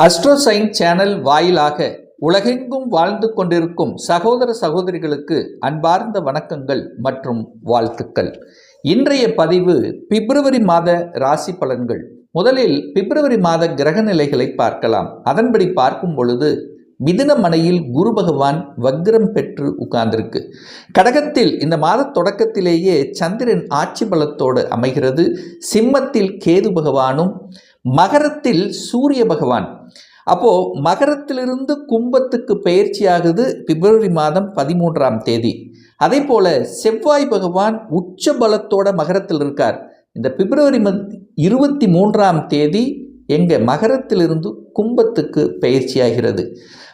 அஸ்ட்ரோசைன் channel வாயிலாக உலகெங்கும் வாழ்ந்து கொண்டிருக்கும் சகோதர சகோதரிகளுக்கு அன்பார்ந்த வணக்கங்கள் மற்றும் வாழ்த்துக்கள். இன்றைய பதிவு பிப்ரவரி மாத ராசி பலன்கள். முதலில் பிப்ரவரி மாத கிரக நிலைகளை பார்க்கலாம். அதன்படி பார்க்கும் பொழுது மிதுன மனையில் குரு பகவான் வக்ரம் பெற்று உட்கார்ந்திருக்கு. கடகத்தில் இந்த மாத தொடக்கத்திலேயே சந்திரன் ஆட்சி பலத்தோடு அமைகிறது. சிம்மத்தில் கேது பகவானும், மகரத்தில் சூரிய பகவான். அப்போது மகரத்திலிருந்து கும்பத்துக்கு பயிற்சி ஆகுது பிப்ரவரி மாதம் 13ஆம் தேதி. அதே போல் செவ்வாய் பகவான் உச்ச பலத்தோட மகரத்தில் இருக்கார். இந்த பிப்ரவரி 23ஆம் தேதி எங்கள் மகரத்திலிருந்து கும்பத்துக்கு பயிற்சி ஆகிறது.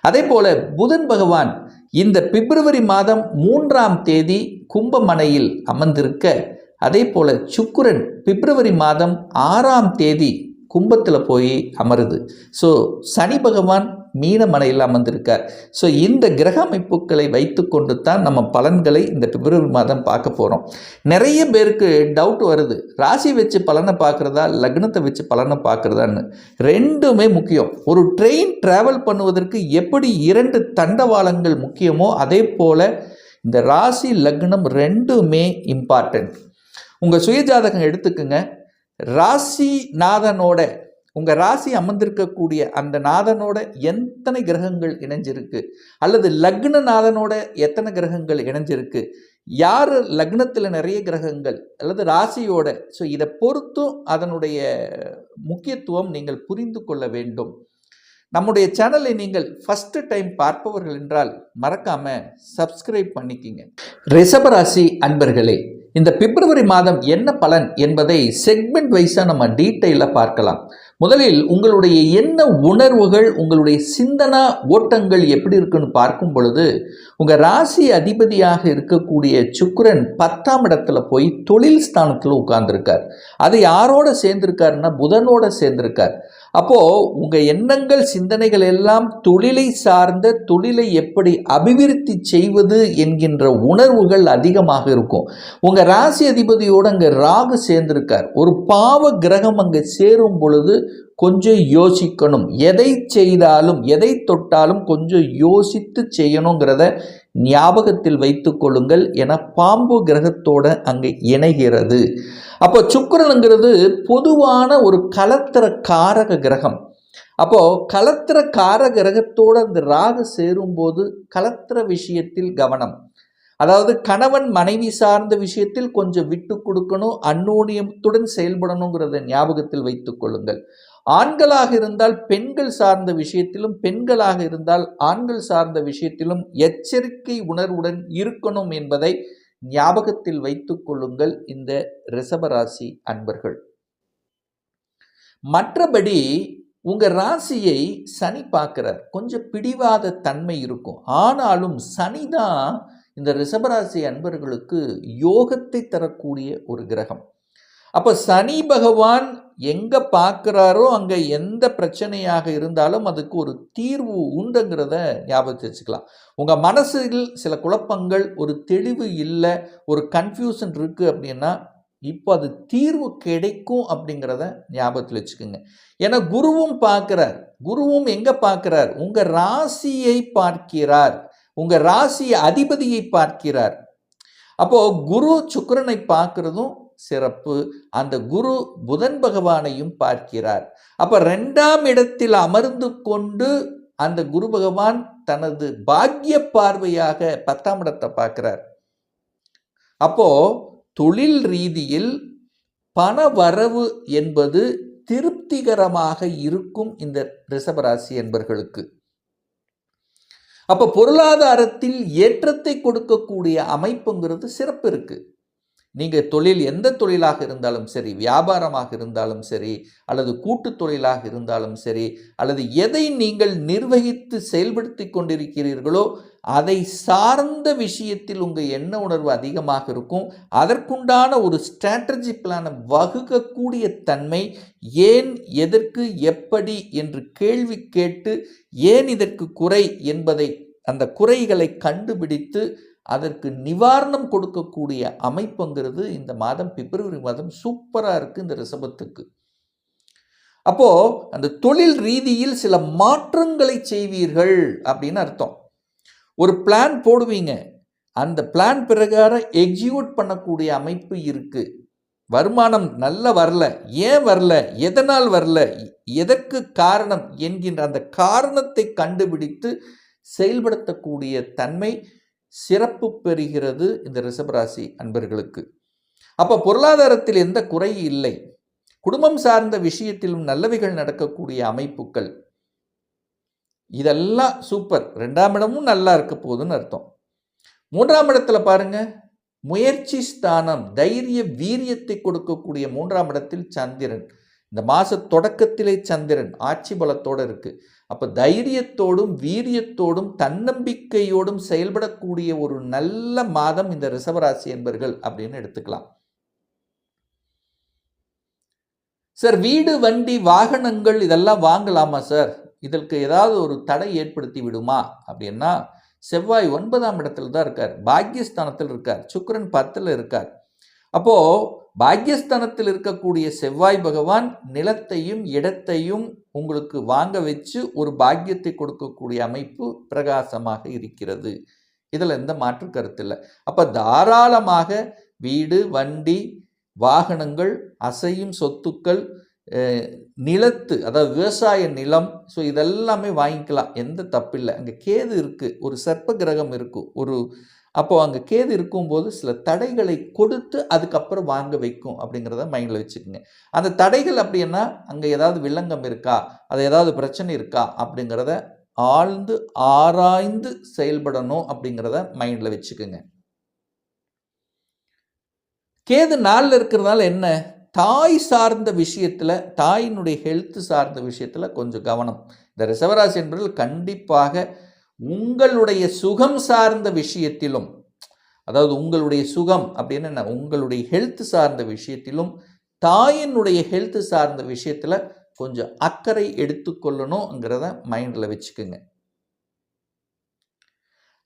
அதே போல் புதன் பகவான் இந்த பிப்ரவரி மாதம் 3ஆம் தேதி கும்பமனையில் அமர்ந்திருக்க, அதே போல் சுக்கிரன் பிப்ரவரி மாதம் 6ஆம் தேதி கும்பத்தில் போய் அமருது. ஸோ சனி பகவான் மீனமனையில் அமர்ந்திருக்கார். ஸோ இந்த கிரக அமைப்புகளை வைத்து கொண்டு தான் நம்ம பலன்களை இந்த பிப்ரவரி மாதம் பார்க்க போகிறோம். நிறைய பேருக்கு டவுட் வருது, ராசி வச்சு பலனை பார்க்குறதா லக்னத்தை வச்சு பலனை பார்க்குறதான்னு. ரெண்டுமே முக்கியம். ஒரு ட்ரெயின் ட்ராவல் பண்ணுவதற்கு எப்படி 2 தண்டவாளங்கள் முக்கியமோ அதே போல் இந்த ராசி லக்னம் ரெண்டுமே இம்பார்ட்டன்ட். உங்கள் சுயஜாதகம் எடுத்துக்குங்க. ராசி நாதனோட உங்கள் ராசி அமர்ந்திருக்கக்கூடிய அந்த நாதனோட எத்தனை கிரகங்கள் இணைஞ்சிருக்கு, அல்லது லக்ன நாதனோட எத்தனை கிரகங்கள் இணைஞ்சிருக்கு, யார் லக்னத்தில் நிறைய கிரகங்கள் அல்லது ராசியோட. ஸோ இதை பொறுத்தும் அதனுடைய முக்கியத்துவம் நீங்கள் புரிந்து கொள்ள வேண்டும். நம்முடைய சேனலை நீங்கள் ஃபஸ்ட்டு டைம் பார்ப்பவர்கள் என்றால் மறக்காமல் சப்ஸ்கிரைப் பண்ணிக்கிங்க. ரிஷபராசி அன்பர்களே, இந்த பிப்ரவரி மாதம் என்ன பலன் என்பதை செக்மெண்ட் வைஸாக நம்ம டீட்டெயிலாக பார்க்கலாம். முதலில் உங்களுடைய என்ன உணர்வுகள், உங்களுடைய சிந்தனா ஓட்டங்கள் எப்படி இருக்குன்னு பார்க்கும் பொழுது, உங்கள் ராசி அதிபதியாக இருக்கக்கூடிய சுக்கிரன் 10ஆம் இடத்துல போய் தொழில் ஸ்தானத்தில் உட்கார்ந்துருக்கார். அது யாரோட சேர்ந்திருக்காருன்னா புதனோட சேர்ந்திருக்கார். அப்போது உங்கள் எண்ணங்கள் சிந்தனைகள் எல்லாம் தொழிலை சார்ந்த, தொழிலை எப்படி அபிவிருத்தி செய்வது என்கின்ற உணர்வுகள் அதிகமாக இருக்கும். உங்கள் ராசி அதிபதியோடு அங்கே ராகு சேர்ந்திருக்கார். ஒரு பாவ கிரகம் அங்கே சேரும் பொழுது கொஞ்சம் யோசிக்கணும். எதை செய்தாலும் எதை தொட்டாலும் கொஞ்சம் யோசித்து செய்யணுங்கிறத ஞாபகத்தில் வைத்து கொள்ளுங்கள். என பாம்பு கிரகத்தோட அங்கே இணைகிறது. அப்போ சுக்கிரனுங்கிறது பொதுவான ஒரு கலத்திர காரக கிரகம். அப்போது கலத்திர காரக கிரகத்தோடு அந்த ராகு சேரும்போது கலத்திர விஷயத்தில் கவனம். அதாவது கணவன் மனைவி சார்ந்த விஷயத்தில் கொஞ்சம் விட்டு கொடுக்கணும், அந்யோன்யத்துடன் செயல்படணுங்கிறத ஞாபகத்தில் வைத்துக் கொள்ளுங்கள். ஆண்களாக இருந்தால் பெண்கள் சார்ந்த விஷயத்திலும், பெண்களாக இருந்தால் ஆண்கள் சார்ந்த விஷயத்திலும் எச்சரிக்கை உணர்வுடன் இருக்கணும் என்பதை ஞாபகத்தில் வைத்துக் கொள்ளுங்கள் இந்த ரிஷபராசி அன்பர்கள். மற்றபடி உங்கள் ராசியை சனி பார்க்கிறார். கொஞ்சம் பிடிவாத தன்மை இருக்கும். ஆனாலும் சனி தான் இந்த ரிஷபராசி அன்பர்களுக்கு யோகத்தை தரக்கூடிய ஒரு கிரகம். அப்போ சனி பகவான் எங்கே பார்க்குறாரோ அங்கே எந்த பிரச்சனையாக இருந்தாலும் அதுக்கு ஒரு தீர்வு உண்டுங்கிறத ஞாபகத்தை வச்சுக்கலாம். உங்கள் மனசில் சில குழப்பங்கள், ஒரு தெளிவு இல்லை, ஒரு கன்ஃபியூஷன் இருக்குது அப்படின்னா இப்போ அது தீர்வு கிடைக்கும் அப்படிங்கிறத ஞாபகத்தில் வச்சுக்கோங்க. ஏன்னா குருவும் பார்க்குறார். குருவும் எங்கே பார்க்குறார்? உங்கள் ராசியை பார்க்கிறார், உங்கள் ராசி அதிபதியை பார்க்கிறார். அப்போது குரு சுக்கிரனை பார்க்குறதும் சிறப்பு. அந்த குரு புதன் பகவானையும் பார்க்கிறார். அப்போ 2ஆம் இடத்தில் அமர்ந்து கொண்டு அந்த குரு பகவான் தனது பாக்கிய பார்வையாக 10ஆம் இடத்தை பார்க்கிறார். அப்போ தொழில் ரீதியில் பண வரவு என்பது திருப்திகரமாக இருக்கும் இந்த ரிஷபராசி என்பர்களுக்கு. அப்போ பொருளாதாரத்தில் ஏற்றத்தை கொடுக்கக்கூடிய அமைப்புங்கிறது சிறப்பு இருக்கு. நீங்கள் தொழில் எந்த தொழிலாக இருந்தாலும் சரி, வியாபாரமாக இருந்தாலும் சரி, அல்லது கூட்டு தொழிலாக இருந்தாலும் சரி, அல்லது எதை நீங்கள் நிர்வகித்து செயல்படுத்தி கொண்டிருக்கிறீர்களோ அதை சார்ந்த விஷயத்தில் உங்கள் எண்ண உணர்வு அதிகமாக இருக்கும். அதற்குண்டான ஒரு ஸ்ட்ராட்டஜி பிளானை வகுக்கக்கூடிய தன்மை, ஏன் எதற்கு எப்படி என்று கேள்வி கேட்டு ஏன் இதற்கு குறை என்பதை அந்த குறைகளை கண்டுபிடித்து அதற்கு நிவாரணம் கொடுக்கக்கூடிய அமைப்புங்கிறது இந்த மாதம் பிப்ரவரி மாதம் சூப்பராக இருக்குது இந்த ரிஷபத்துக்கு. அப்போது அந்த தொழில் ரீதியில் சில மாற்றங்களை செய்வீர்கள் அப்படின்னு அர்த்தம். ஒரு பிளான் போடுவீங்க, அந்த பிளான் பிரகாரம் எக்ஸிக்யூட் பண்ணக்கூடிய அமைப்பு இருக்குது. வருமானம் நல்ல வரல, ஏன் வரல, எதனால் வரல, எதற்கு காரணம் என்கின்ற அந்த காரணத்தை கண்டுபிடித்து செயல்படுத்தக்கூடிய தன்மை சிறப்பு பெறுகிறது இந்த ரிஷபராசி அன்பர்களுக்கு. அப்போ பொருளாதாரத்தில் எந்த குறையும் இல்லை. குடும்பம் சார்ந்த விஷயத்திலும் நல்லவைகள் நடக்கக்கூடிய அமைப்புகள், இதெல்லாம் சூப்பர். 2ஆம் இடமும் நல்லா இருக்க போகுதுன்னு அர்த்தம். 3ஆம் இடத்துல பாருங்க, முயற்சி ஸ்தானம், தைரிய வீரியத்தை கொடுக்கக்கூடிய 3ஆம் இடத்தில் சந்திரன். இந்த மாத தொடக்கத்திலே சந்திரன் ஆட்சி பலத்தோடு இருக்குது. அப்போ தைரியத்தோடும் வீரியத்தோடும் தன்னம்பிக்கையோடும் செயல்படக்கூடிய ஒரு நல்ல மாதம் இந்த ரிஷபராசி என்பர்கள் அப்படின்னு எடுத்துக்கலாம். சார், வீடு, வண்டி, வாகனங்கள் இதெல்லாம் வாங்கலாமா சார்? இதற்கு ஏதாவது ஒரு தடை ஏற்படுத்தி விடுமா அப்படின்னா, செவ்வாய் 9ஆம் இடத்துல தான் இருக்கார், பாக்யஸ்தானத்தில் இருக்கார், சுக்கிரன் 10ல் இருக்கார். அப்போது பாக்யஸ்தானத்தில் இருக்கக்கூடிய செவ்வாய் பகவான் நிலத்தையும் இடத்தையும் உங்களுக்கு வாங்க வச்சு ஒரு பாக்கியத்தை கொடுக்கக்கூடிய அமைப்பு பிரகாசமாக இருக்கிறது. இதில் எந்த மாற்று கருத்து இல்லை. அப்போ தாராளமாக வீடு, வண்டி, வாகனங்கள், அசையும் சொத்துக்கள், நிலத்து, அதாவது விவசாய நிலம், ஸோ இதெல்லாமே வாங்கிக்கலாம், எந்த தப்பில்லை. அங்கே கேது இருக்குது, ஒரு சர்ப்ப கிரகம் இருக்கும், அப்போது அங்கே கேது இருக்கும்போது சில தடைகளை கொடுத்து அதுக்கப்புறம் வாங்க வைக்கும் அப்படிங்கிறத மைண்டில் வச்சுக்கோங்க. அந்த தடைகள் அப்படின்னா அங்கே ஏதாவது வில்லங்கம் இருக்கா, அது ஏதாவது பிரச்சனை இருக்கா அப்படிங்கிறத ஆழ்ந்து ஆராய்ந்து செயல்படணும் அப்படிங்கிறத மைண்டில் வச்சுக்கோங்க. கேது 4ல் இருக்கிறதுனால என்ன, தாய் சார்ந்த விஷயத்தில், தாயினுடைய ஹெல்த் சார்ந்த விஷயத்தில் கொஞ்சம் கவனம். இந்த ரிஷபராசி என்பவர்கள் கண்டிப்பாக உங்களுடைய சுகம் சார்ந்த விஷயத்திலும், அதாவது உங்களுடைய சுகம் அப்படின்னு என்ன, உங்களுடைய ஹெல்த் சார்ந்த விஷயத்திலும் தாயினுடைய ஹெல்த் சார்ந்த விஷயத்தில் கொஞ்சம் அக்கறை எடுத்துக்கொள்ளணுங்கிறத மைண்டில் வச்சுக்கோங்க.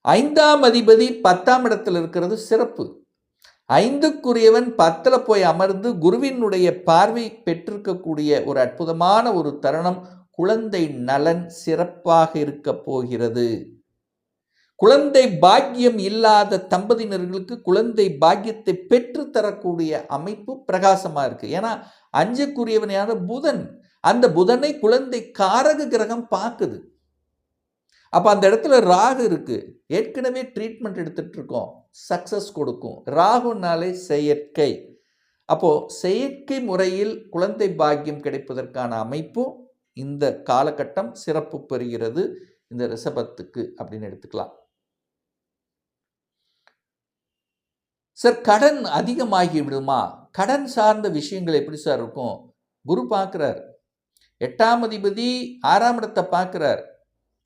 5ஆம் அதிபதி 10ஆம் இடத்தில் இருக்கிறது சிறப்பு. 5க்குரியவன் 10ல் போய் அமர்ந்து குருவினுடைய பார்வை பெற்றிருக்கக்கூடிய ஒரு அற்புதமான ஒரு தருணம். குழந்தை நலன் சிறப்பாக இருக்க போகிறது. குழந்தை பாக்கியம் இல்லாத தம்பதியினர்களுக்கு குழந்தை பாக்கியத்தை பெற்று தரக்கூடிய அமைப்பு பிரகாசமாக இருக்குது. ஏன்னா 5க்குரியவனையான புதன், அந்த புதனை குழந்தை காரக கிரகம் பார்க்குது. அப்போ அந்த இடத்துல ராகு இருக்குது, ஏற்கனவே ட்ரீட்மெண்ட் எடுத்துகிட்டு இருக்கோம், சக்ஸஸ் கொடுக்கும். ராகுனாலே செயற்கை. அப்போது செயற்கை முறையில் குழந்தை பாக்கியம் கிடைப்பதற்கான அமைப்பும் இந்த காலகட்டம் சிறப்பு பெறுகிறது இந்த ரிஷபத்துக்கு அப்படின்னு எடுத்துக்கலாம். சார், கடன் அதிகமாகி விடுமா? கடன் சார்ந்த விஷயங்கள் எப்படி சார் இருக்கும்? குரு பார்க்குறார், 8ஆம் அதிபதி 6ஆம் இடத்தை பார்க்குறார்.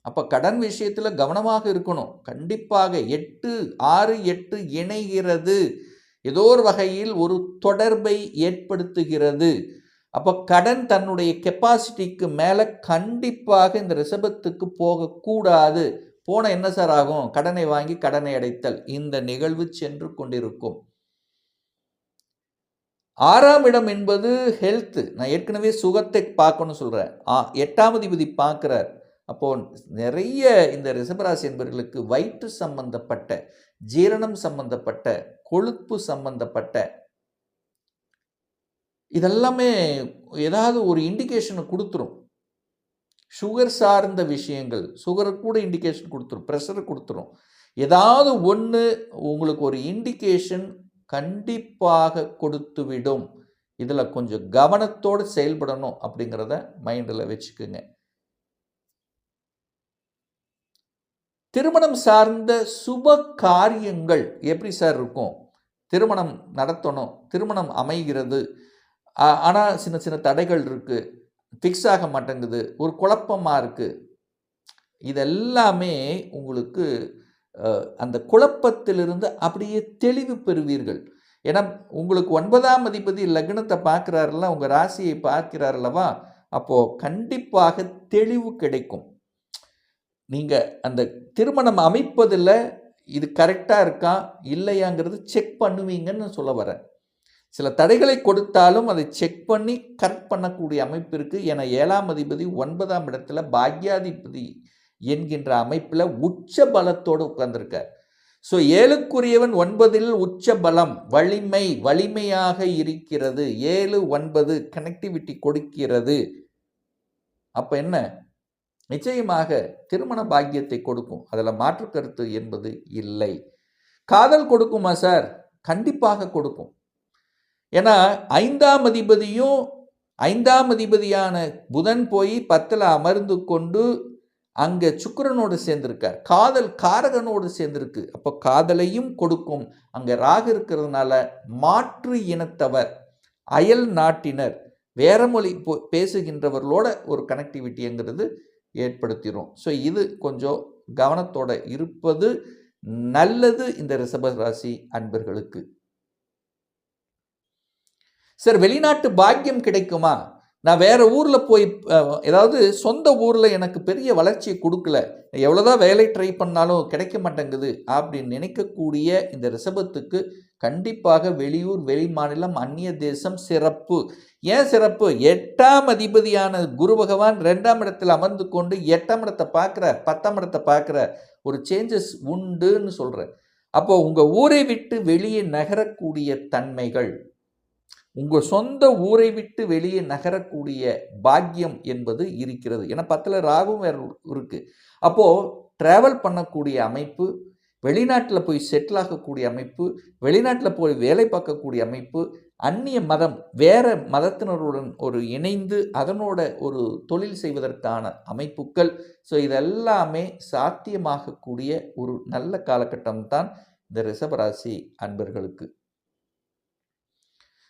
அப்போ கடன் விஷயத்தில் கவனமாக இருக்கணும். கண்டிப்பாக 8, 6, 8 இணைகிறது, ஏதோ ஒரு வகையில் ஒரு தொடர்பை ஏற்படுத்துகிறது. அப்போ கடன் தன்னுடைய கெப்பாசிட்டிக்கு மேலே கண்டிப்பாக இந்த ரிஷபத்துக்கு போகக்கூடாது. போன என்ன சார் ஆகும்? கடனை வாங்கி கடனை அடைத்தல், இந்த நிகழ்வு சென்று கொண்டிருக்கும். 6ஆம் இடம் என்பது ஹெல்த். நான் ஏற்கனவே சுகத்தை பார்க்கணும்னு சொல்கிறேன். 8ஆம் அதிபதி பார்க்குறார். அப்போது நிறைய இந்த ரிஷபராசி என்பவர்களுக்கு வயிற்று சம்பந்தப்பட்ட, ஜீரணம் சம்பந்தப்பட்ட, கொழுப்பு சம்பந்தப்பட்ட இதெல்லாமே ஏதாவது ஒரு இண்டிகேஷனை கொடுத்துரும். சுகர் சார்ந்த விஷயங்கள், சுகரை கூட இண்டிகேஷன் கொடுத்துரும், ப்ரெஷரை கொடுத்துரும். ஏதாவது ஒன்று உங்களுக்கு ஒரு இண்டிகேஷன் கண்டிப்பாக கொடுத்துவிடும். இதில் கொஞ்சம் கவனத்தோடு செயல்படணும் அப்படிங்கிறத மைண்டில் வச்சுக்கோங்க. திருமணம் சார்ந்த சுப காரியங்கள் எப்படி சார் இருக்கும்? திருமணம் நடத்தணும், திருமணம் அமைகிறது, ஆனால் சின்ன சின்ன தடைகள் இருக்குது, ஃபிக்ஸ் ஆக மாட்டேங்குது, ஒரு குழப்பமாக இருக்குது. இதெல்லாமே உங்களுக்கு அந்த குழப்பத்திலிருந்து அப்படியே தெளிவு பெறுவீர்கள். ஏன்னா உங்களுக்கு 9ஆம் அதிபதி லக்னத்தை பார்க்குறாருல, உங்கள் ராசியை பார்க்கிறாரல்லவா, அப்போது கண்டிப்பாக தெளிவு கிடைக்கும். நீங்கள் அந்த திருமணம் அமைப்பதில் இது கரெக்டாக இருக்கா இல்லையாங்கிறது செக் பண்ணுவீங்கன்னு சொல்ல வரேன். சில தடைகளை கொடுத்தாலும் அதை செக் பண்ணி கரெக்ட் பண்ணக்கூடிய அமைப்பு இருக்குது. என 7ஆம் அதிபதி 9ஆம் இடத்துல பாக்யாதிபதி என்கின்ற அமைப்பில் உச்ச பலத்தோடு உட்கார்ந்திருக்கார். ஸோ 7க்குரியவன் 9இல் உச்ச பலம், வலிமையாக இருக்கிறது. 7 9 கனெக்டிவிட்டி கொடுக்கிறது. அப்போ என்ன, நிச்சயமாக திருமண பாக்கியத்தை கொடுக்கும். அதில் மாற்று கருத்து என்பது இல்லை. காதல் கொடுக்குமா சார்? கண்டிப்பாக கொடுக்கும். ஏன்னா 5ஆம் அதிபதியான புதன் போய் 10ல் அமர்ந்து கொண்டு அங்கே சுக்கிரனோடு சேர்ந்திருக்கார். காதல் காரகனோடு சேர்ந்திருக்கு. அப்போ காதலையும் கொடுக்கும். அங்கே ராகு இருக்கிறதுனால மாற்று இனத்தவர், அயல் நாட்டினர், வேற மொழி பேசுகின்றவர்களோட ஒரு கனெக்டிவிட்டிங்கிறது ஏற்படுத்திடும். ஸோ இது கொஞ்சம் கவனத்தோட இருப்பது நல்லது இந்த ரிஷப ராசி அன்பர்களுக்கு. சார், வெளிநாட்டு பாக்கியம் கிடைக்குமா? நான் வேற ஊரில் போய், ஏதாவது சொந்த ஊரில் எனக்கு பெரிய வளர்ச்சியை கொடுக்கல, எவ்வளோதான் வேலை ட்ரை பண்ணாலும் கிடைக்க மாட்டேங்குது அப்படின்னு நினைக்கக்கூடிய இந்த ரிஷபத்துக்கு கண்டிப்பாக வெளியூர், வெளி மாநிலம், அந்நிய தேசம் சிறப்பு. ஏன் சிறப்பு? 8ஆம் அதிபதியான குரு பகவான் 2ஆம் இடத்தில் அமர்ந்து கொண்டு 8ஆம் இடத்தை பார்க்குறார், 10ஆம் இடத்தை பார்க்குறார். ஒரு சேஞ்சஸ் உண்டுன்னு சொல்கிறேன். அப்போ உங்கள் ஊரை விட்டு வெளியே நகரக்கூடிய தன்மைகள், உங்கள் சொந்த ஊரை விட்டு வெளியே நகரக்கூடிய பாக்கியம் என்பது இருக்கிறது. ஏன்னா 10ல் ராகுவும் வேறு இருக்குது. அப்போது ட்ராவல் பண்ணக்கூடிய அமைப்பு, வெளிநாட்டில் போய் செட்டில் ஆகக்கூடிய அமைப்பு, வெளிநாட்டில் போய் வேலை பார்க்கக்கூடிய அமைப்பு, அந்நிய மதம், வேறு மதத்தினருடன் ஒரு இணைந்து அதனோட ஒரு தொழில் செய்வதற்கான அமைப்புகள். ஸோ இதெல்லாமே சாத்தியமாகக்கூடிய ஒரு நல்ல காலகட்டம் தான் இந்த ரிஷபராசி அன்பர்களுக்கு.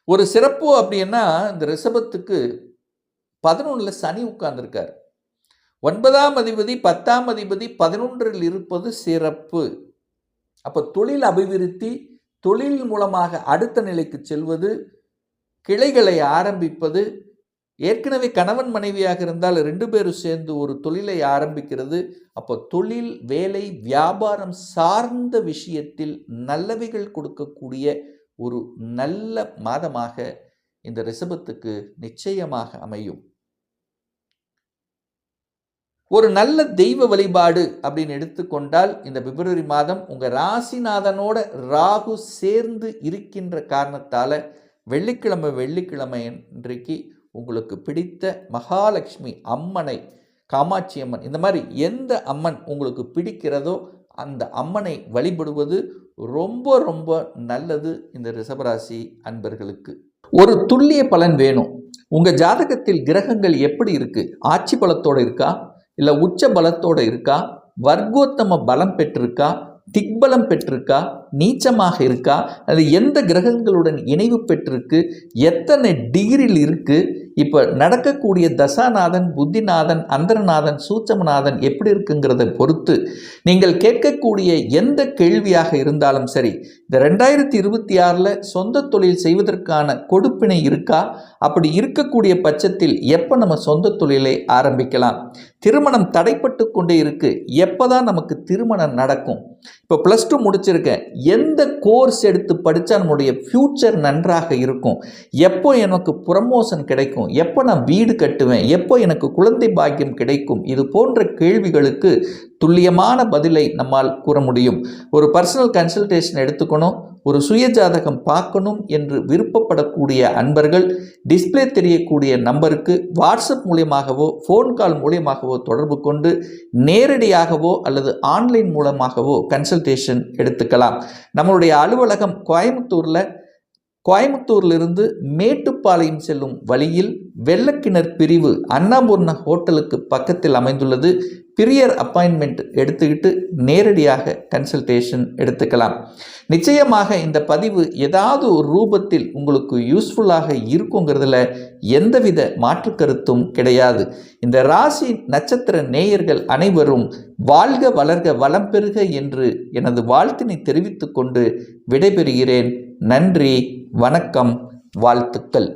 ஒரு சிறப்பு அப்படின்னா, இந்த ரிஷபத்துக்கு 11ல் சனி உட்கார்ந்துருக்கார். 9ஆம் அதிபதி 10ஆம் அதிபதி 11ல் இருப்பது சிறப்பு. அப்போ தொழில் அபிவிருத்தி, தொழில் மூலமாக அடுத்த நிலைக்கு செல்வது, கிளைகளை ஆரம்பிப்பது, ஏற்கனவே கணவன் மனைவியாக இருந்தால் 2 பேரும் சேர்ந்து ஒரு தொழிலை ஆரம்பிக்கிறது. அப்போ தொழில், வேலை, வியாபாரம் சார்ந்த விஷயத்தில் நல்லவைகள் கொடுக்கக்கூடிய ஒரு நல்ல மாதமாக இந்த ரிஷபத்துக்கு நிச்சயமாக அமையும். ஒரு நல்ல தெய்வ வழிபாடு அப்படின்னு எடுத்துக்கொண்டால், இந்த பிப்ரவரி மாதம் உங்கள் ராசிநாதனோட ராகு சேர்ந்து இருக்கின்ற காரணத்தால் வெள்ளிக்கிழமை இன்றைக்கு உங்களுக்கு பிடித்த மகாலட்சுமி அம்மனை, காமாட்சி அம்மன், இந்த மாதிரி எந்த அம்மன் உங்களுக்கு பிடிக்கிறதோ அந்த அம்மனை வழிபடுவது ரொம்ப ரொம்ப நல்லது இந்த ரிஷபராசி அன்பர்களுக்கு. ஒரு துல்லிய பலன் வேணும். உங்கள் ஜாதகத்தில் கிரகங்கள் எப்படி இருக்குது? ஆட்சி பலத்தோடு இருக்கா, இல்லை உச்ச பலத்தோடு இருக்கா, வர்க்கோத்தம பலம் பெற்றிருக்கா, திக்பலம் பெற்றிருக்கா, நீச்சமாக இருக்கா, அது எந்த கிரகங்களுடன் இணைவு பெற்றிருக்கு, எத்தனை டிகிரியில் இருக்குது, இப்போ நடக்கக்கூடிய தசாநாதன், புத்திநாதன், அந்தரநாதன், சூட்சமநாதன் எப்படி இருக்குங்கிறத பொறுத்து நீங்கள் கேட்கக்கூடிய எந்த கேள்வியாக இருந்தாலும் சரி, இந்த 2026 சொந்த தொழில் செய்வதற்கான கொடுப்பினை இருக்கா, அப்படி இருக்கக்கூடிய பட்சத்தில் எப்போ நம்ம சொந்த தொழிலை ஆரம்பிக்கலாம், திருமணம் தடைப்பட்டு கொண்டே இருக்கு, எப்போ தான் நமக்கு திருமணம் நடக்கும், இப்போ +2 முடிச்சிருக்கேன், எந்த கோர்ஸ் எடுத்து படித்தா நம்முடைய ஃப்யூச்சர் நன்றாக இருக்கும், எப்போ எனக்கு ப்ரமோஷன் கிடைக்கும், எப்போ நான் வீடு கட்டுவேன், எப்போ எனக்கு குழந்தை பாக்கியம் கிடைக்கும், இது போன்ற கேள்விகளுக்கு துல்லியமான பதிலை நம்மால் கூற முடியும். ஒரு பர்சனல் கன்சல்டேஷன் எடுத்துக்கணும், ஒரு சுய ஜாதகம் பார்க்கணும் என்று விருப்பப்படக்கூடிய அன்பர்கள் டிஸ்பிளே தெரியக்கூடிய நம்பருக்கு வாட்ஸ்அப் மூலியமாகவோ ஃபோன் கால் மூலியமாகவோ தொடர்பு கொண்டு நேரடியாகவோ அல்லது ஆன்லைன் மூலமாகவோ கன்சல்டேஷன் எடுத்துக்கலாம். நம்மளுடைய அலுவலகம் கோயம்புத்தூரிலிருந்து மேட்டுப்பாளையம் செல்லும் வழியில் வெள்ளக்கிணர் பிரிவு அன்னபூர்ணா ஹோட்டலுக்கு பக்கத்தில் அமைந்துள்ளது. பிரியர் அப்பாயின்மெண்ட் எடுத்துக்கிட்டு நேரடியாக கன்சல்டேஷன் எடுத்துக்கலாம். நிச்சயமாக இந்த பதிவு ஏதாவது ஒரு ரூபத்தில் உங்களுக்கு யூஸ்ஃபுல்லாக இருக்குங்கிறதுல எந்தவித மாற்று கருத்தும் கிடையாது. இந்த ராசி நட்சத்திர நேயர்கள் அனைவரும் வாழ்க வளர்க வளம் பெறுக என்று எனது வாழ்த்தினை தெரிவித்துக் கொண்டு விடைபெறுகிறேன். நன்றி, வணக்கம், வாழ்த்துக்கள்.